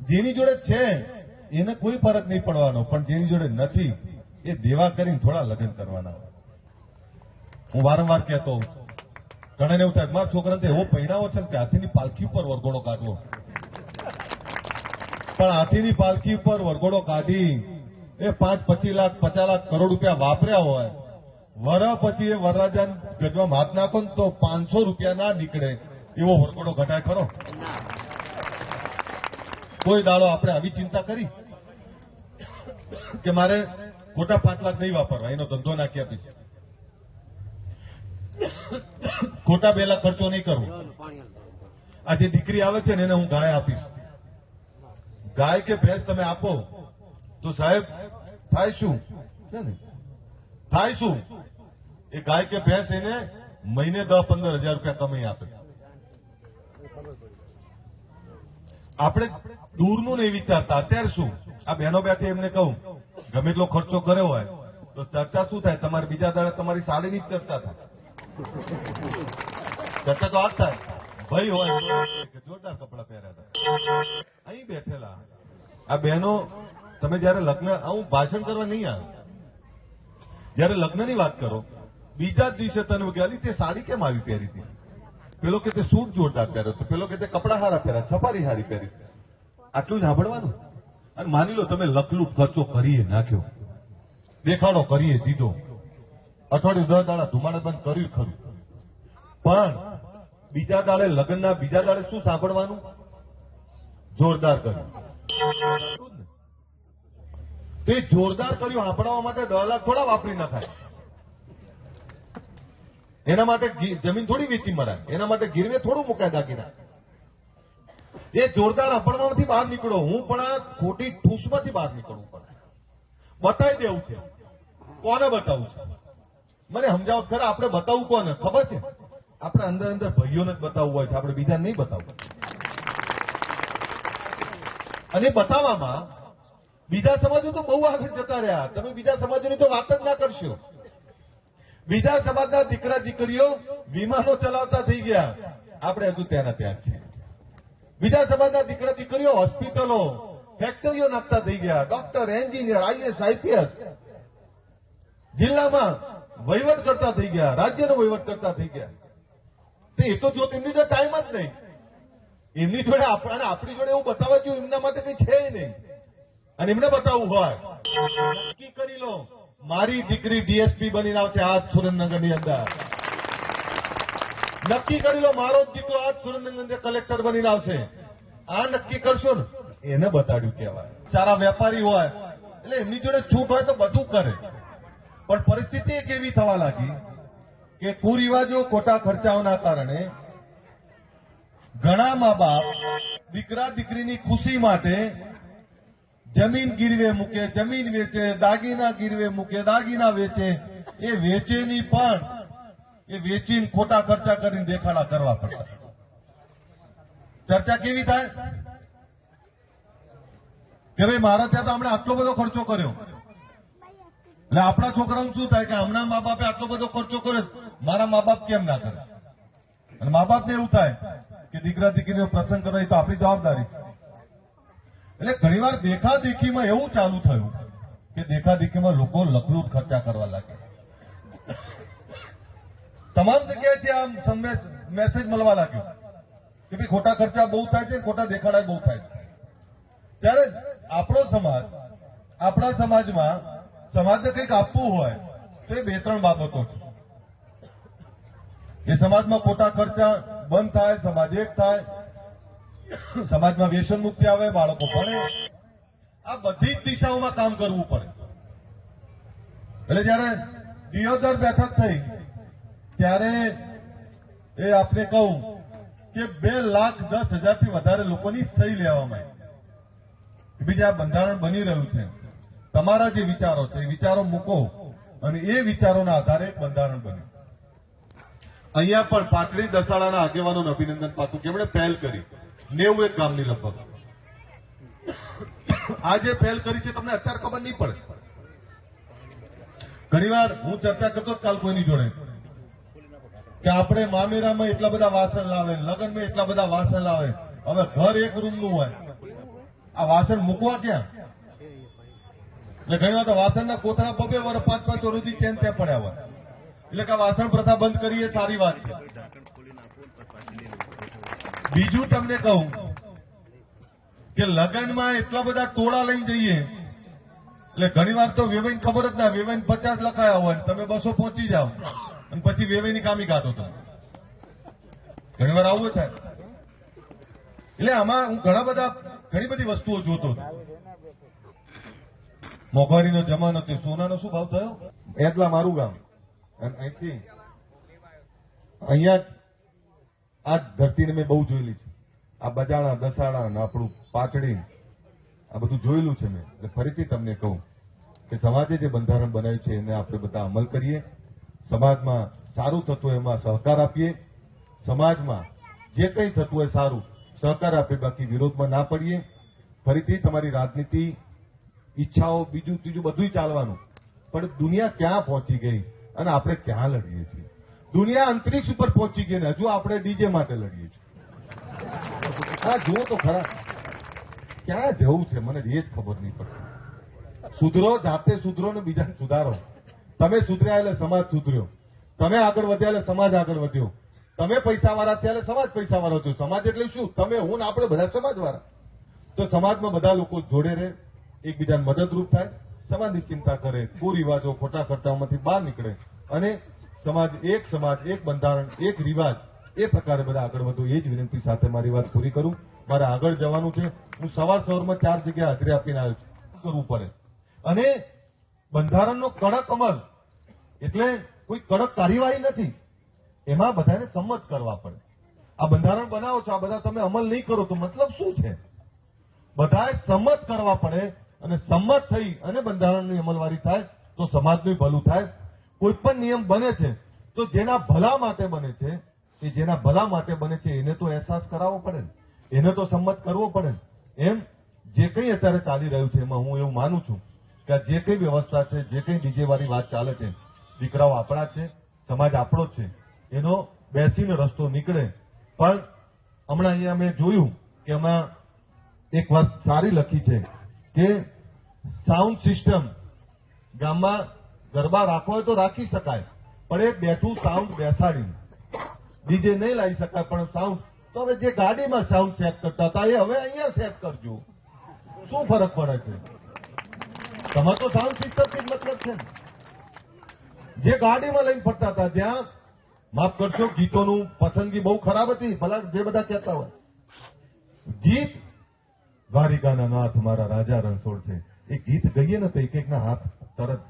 જેની જોડે છે એને કોઈ ફરક નહીં પડવાનો, પણ જેની જોડે નથી એ દેવા કરીને થોડા લગ્ન કરવાના. હું વારંવાર કહેતો હોઉં, ઘણાને એવું થાય મારા છોકરાને એવો પહેરાવો છે કે હાથીની પાલખી ઉપર વરઘોડો કાઢવો, પણ હાથીની પાલખી ઉપર વરઘોડો કાઢી એ 5-25 લાખ 50 લાખ કરોડ રૂપિયા વાપર્યા હોય, વરસ પછી એ વરરાજા ગજવામાં હાથ નાખો ને તો 500 રૂપિયા ના નીકળે એવો વરઘોડો ઘટાય ખરો? કોઈ દાડો આપણે આવી ચિંતા કરી કે મારે ખોટા 5 લાખ નહીં વાપરવા, એનો ધંધો નાખી આપીશ, ખોટા 2 લાખ ખર્ચો નહીં કરવો. આ જે દીકરી આવે છે ને એને હું ગાય આપીશ. ગાય કે ભેંસ તમે આપો તો સાહેબ થાય શું? થાય શું? એ ગાય કે ભેંસ એને મહિને 10-15 હજાર રૂપિયા કમાઈ આપે. આપણે દૂરનું નહીં વિચારતા. અત્યારે શું આ બહેનો બેઠી એમને કહું ગમે એટલો ખર્ચો કર્યો હોય તો ચર્ચા શું થાય? તમારે બીજા દાડે તમારી સાડીની જ ચર્ચા થાય. ચર્ચા તો આ જ થાય. ભાઈ હોય જોરદાર કપડા પહેર્યા હતા, અહીં બેઠેલા આ બહેનો. તમે જયારે લગ્ન, હું ભાષણ કરવા નહીં આવે, જયારે લગ્નની વાત કરો બીજા જ દિવસે તને ગયાલી તે સાડી કેમ આવી પહેરી હતી, પેલો કે તે સૂટ જોરદાર પહેર્યો હતો, પેલો કે તે કપડા હારા પહેર્યા, છપારી હારી પહેરી. આટલું જ સાંભળવાનું. અને માની લો તમે લખલૂટ ખર્ચો કરીએ નાખ્યો, દેખાડો કરીએ દીધો, અઠવાડિયું 10 દાડા ધુમાડે બંધ કર્યું ખરું, પણ બીજા દાડે લગ્નના બીજા દાડે શું સાંભળવાનું? જોરદાર કર્યું. તે જોરદાર કર્યું સાંભળવા માટે 10 લાખ થોડા વાપરી નાખાય. એના માટે જમીન થોડી વેચી મરાય, એના માટે ગીરવે થોડું મુકાય દાગીના. એ જોરદાર સાંભળવામાંથી બહાર નીકળો. હું પણ આ ખોટી ઠૂસમાંથી બહાર નીકળવું પડે. બતાવી દેવું છે. કોને બતાવવું છે? મને સમજાવો ખરા. આપણે બતાવવું કોને ખબર છે? આપણે અંદર અંદર ભાઈઓને જ બતાવવું હોય છે, આપણે બીજાને નહીં બતાવવું. અને બતાવવામાં બીજા સમાજો તો બહુ આગળ જતા રહ્યા. તમે બીજા સમાજોની તો વાત જ ના કરશો. બીજા સમાજના દીકરા દીકરીઓ વિમાનો ચલાવતા થઈ ગયા, આપણે હજુ ત્યાંના ત્યાં છીએ. બીજા સમાજના દીકરા દીકરીઓ હોસ્પિટલો ફેક્ટરીઓ નાખતા થઈ ગયા, ડોક્ટર, એન્જિનિયર, આઈએસ, આઈપીએસ, જિલ્લામાં વહીવટ કરતા થઈ ગયા, રાજ્યનો વહીવટ કરતા થઈ ગયા. એ તો જો તેમની જોડે ટાઈમ જ નહીં, એમની જોડે આપણી જોડે એવું બતાવવા જોઈએ એમના માટે કઈ છે નહીં. અને એમને બતાવવું હોય નક્કી કરી લો, મારી દીકરી ડીએસપી બનીને આવશે આજ સુરેન્દ્રનગરની અંદર. નક્કી કરી લો મારો દીકરો આજ સુરેન્દ્રનગર કલેક્ટર બનીને આવશે. આ નક્કી કરશો ને એને બતાડ્યું કહેવાય. સારા વેપારી હોય એટલે એમની જોડે છૂટ હોય તો બધું કરે, પણ પરિસ્થિતિ એક એવી થવા લાગી કે કુરિવાજો, ખોટા ખર્ચાઓના કારણે ઘણા મા બાપ દીકરા દીકરીની ખુશી માટે જમીન ગીરવે મૂકે, જમીન વેચે, દાગીના ગીરવે મૂકે, દાગીના વેચે. એ વેચેની પણ એ વેચીને ખોટા ખર્ચા કરીને દેખાડા કરવા પડતા. ચર્ચા કેવી થાય કે ભાઈ મારા ત્યાં તો હમણાં આટલો બધો ખર્ચો કર્યો, એટલે આપણા છોકરાઓને શું થાય કે હમણાં મા બાપે આટલો બધો ખર્ચો કર્યો, મારા મા બાપ કેમ ના કરે? અને મા બાપને એવું થાય કે દીકરા દીકરીનો પ્રસંગ કરો એ તો આપણી જવાબદારી. એટલે ઘણીવાર દેખાદેખીમાં એવું ચાલુ થયું કે દેખાદેખીમાં લોકો લખલૂટ ખર્ચા કરવા લાગે. તમામ જગ્યાએથી આમ મેસેજ મળવા લાગ્યો કે ભાઈ ખોટા ખર્ચા બહુ થાય છે, ખોટા દેખાડા બહુ થાય છે. ત્યારે આપણો સમાજ, આપણા સમાજમાં સમાજને કંઈક આપવું હોય તો એ 2-3 બાબતો છે. એ સમાજમાં ખોટા ખર્ચા બંધ થાય, સમાજ એક થાય, સમાજમાં વ્યસન મુક્તિ આવે, બાળકો ભણે. આ બધી જ દિશાઓમાં કામ કરવું પડે. એટલે જયારે દિયોદર બેઠક થઈ ત્યારે એ આપને કહું કે 2,10,000થી વધારે લોકોની સહી લેવામાં આવી. બીજા બંધારણ બની રહ્યું છે, તમારા જે વિચારો છે એ વિચારો મૂકો અને એ વિચારોના આધારે એક બંધારણ બન્યું. અહીંયા પણ પાટડી દસાડાના આગેવાનોને અભિનંદન પાછું કે એમણે પહેલ કરી 91 ગામની લગભગ. આ જે પહેલ કરી છે તમને અત્યારે ખબર નહીં પડે. ઘણીવાર હું ચર્ચા કરતો કાલ કોઈની જોડે કે આપણે મામેરામાં એટલા બધા વાસણ લાવે, લગ્નમાં એટલા બધા વાસણ લાવે. હવે ઘર એક રૂમનું હોય, આ વાસણ મૂકવા ક્યાં? એટલે ઘણી વાર તો વાસણના કોથળા 2-2 વર્ષ 5-5 વર્ષ સુધી ત્યાં પડ્યા હોય. એટલે કે આ વાસણ પ્રથા બંધ કરીએ સારી વાત છે. બીજું તમને કહું કે લગ્નમાં એટલા બધા ટોળા લઈને જઈએ એટલે ઘણી વાર તો વેવાઈને ખબર જ ના, વેવાઈને 50 લખાયા હોય તમે 200 પહોંચી જાઓ અને પછી વેવાઈની કામી કાઢો તમે. ઘણી વાર આવું થાય. એટલે આમાં હું ઘણી બધી વસ્તુઓ જોતો હતો. મોંઘવારીનો જમાનો છે, સોનાનો શું ભાવ થયો? એટલા મારું ગામ અને અહીંથી અહીંયા આ ધરતીને મેં બહુ જોયેલી છે. આ બજાણા દસાડા ને આપણું પાટડી આ બધું જોયેલું છે મેં. એટલે ફરીથી તમને કહું કે સમાજે જે બંધારણ બનાવ્યું છે એને આપણે બધા અમલ કરીએ. સમાજમાં સારું થતું હોય એમાં સહકાર આપીએ. સમાજમાં જે કંઈ થતું હોય સારું સહકાર આપીએ, બાકી વિરોધમાં ના પડીએ. ફરીથી તમારી રાજનીતિ ઈચ્છાઓ બીજું ત્રીજું બધું ચાલવાનું, પણ દુનિયા ક્યાં પહોંચી ગઈ અને આપણે ક્યાં લડીએ છીએ? દુનિયા અંતરિક્ષ ઉપર પહોંચી ગઈ ને હજુ આપણે ડીજે માટે લડીએ છીએ. હા જુઓ તો ખરા ક્યાં જવું છે મને એ જ ખબર નહીં પડતી. સુધરો, જાતે સુધરો ને બીજાને સુધારો. તમે સુધર્યા એટલે સમાજ સુધર્યો, તમે આગળ વધ્યા એટલે સમાજ આગળ વધ્યો, તમે પૈસા વાળા થયા એટલે સમાજ પૈસા વાળો થયો. સમાજ એટલે શું? તમે, હું ને આપણે બધા સમાજ વાળા. તો સમાજમાં બધા લોકો જોડે રહે, એકબીજાને મદદરૂપ થાય, સમાજની ચિંતા કરે, કુરિવાજો ખોટા ખર્ચાઓમાંથી બહાર નીકળે અને સમાજ, એક બંધારણ, એક રિવાજ, એ પ્રકારે બધા આગળ વધો. એ જ વિનંતી સાથે મારી વાત પૂરી કરું. મારે આગળ જવાનું છે. હું સવારમાં 4 જગ્યાએ હાજરી આપીને આવ્યો છું. કરવું પડે. અને બંધારણનો કડક અમલ એટલે કોઈ કડક કાર્યવાહી નથી, એમાં બધાને સંમત કરવા પડે. આ બંધારણ બનાવો છો, આ બધા તમે અમલ નહીં કરો તો મતલબ શું છે? બધાએ સંમત કરવા પડે અને સંમત થઈ અને બંધારણની અમલવારી થાય તો સમાજનું ભલું થાય. કોઈ પણ નિયમ બને છે તો જેના ભલા માટે બને છે, એ જેના ભલા માટે બને છે એને તો અહેસાસ કરાવવો પડે ને, એને તો સંમત કરવો પડે ને. એમ જે કંઈ અત્યારે ચાલી રહ્યું છે એમાં હું એવું માનું છું કે જે કંઈ વ્યવસ્થા છે, જે કંઈ ડીજે વાળી વાત ચાલે છે, દીકરાઓ આપણા છે, સમાજ આપણો છે, એનો બેસીને રસ્તો નીકળે. પણ હમણાં અહીંયા મેં જોયું કે એમાં એક વાત સારી લખી છે કે સાઉન્ડ સિસ્ટમ ગામમાં ગરબા રાખવો હોય તો રાખી શકાય, પણ એ બેઠું સાઉન્ડ બેસાડીને ડીજે નહીં લાવી શકાય. પણ સાઉન્ડ તો હવે જે ગાડીમાં સાઉન્ડ સેટ કરતા હતા એ હવે અહીંયા સેટ કરજો. શું ફરક પડે છે? તમારે તો સાઉન્ડ સિસ્ટમથી જ મતલબ છે ને. જે ગાડીમાં લઈને ફરતા હતા ત્યાં, માફ કરશો, ગીતોનું પસંદગી બહુ ખરાબ હતી, ભલા જે બધા કહેતા હોય. ગીત દ્વારિકાના નાથ મારા રાજા રણછોડ છે, એ ગીત ગઈએ ને તો એક એકના હાથ તરત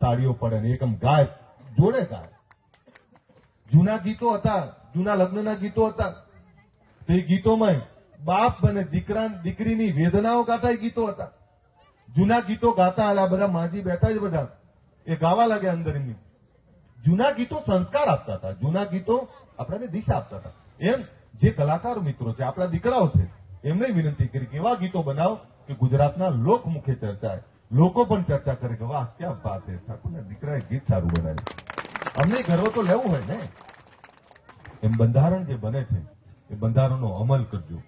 તાળીઓ પડે ને એકમ ગાય, જોડે ગાય. જૂના ગીતો હતા, જૂના લગ્નના ગીતો હતા, તો એ ગીતોમાં બાપ અને દીકરીની વેદનાઓ ગાતા એ ગીતો હતા. જૂના ગીતો ગાતા આ બધા માજી બેઠા જ બધા એ ગાવા લાગ્યા અંદરની. જૂના ગીતો સંસ્કાર આપતા હતા, જૂના ગીતો આપણને દિશા આપતા હતા. એમ જે કલાકાર મિત્રો છે, આપણા દીકરાઓ છે, એમને વિનંતી કરી કે એવા ગીતો બનાવો કે ગુજરાતના લોકમુખે ચર્ચાય, લોકો પણ ચર્ચા કરે કે વાહ ક્યાં વાત છે, ઠાકોરના દીકરાએ ગીત સારું બનાવ્યું. અમને ગર્વ તો લેવું હોય ને. એમ બંધારણ જે બને છે એ બંધારણનો અમલ કરજો.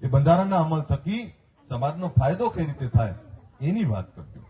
એ બંધારણના અમલ થકી સમાજનો ફાયદો કઈ રીતે થાય એની વાત કરજો.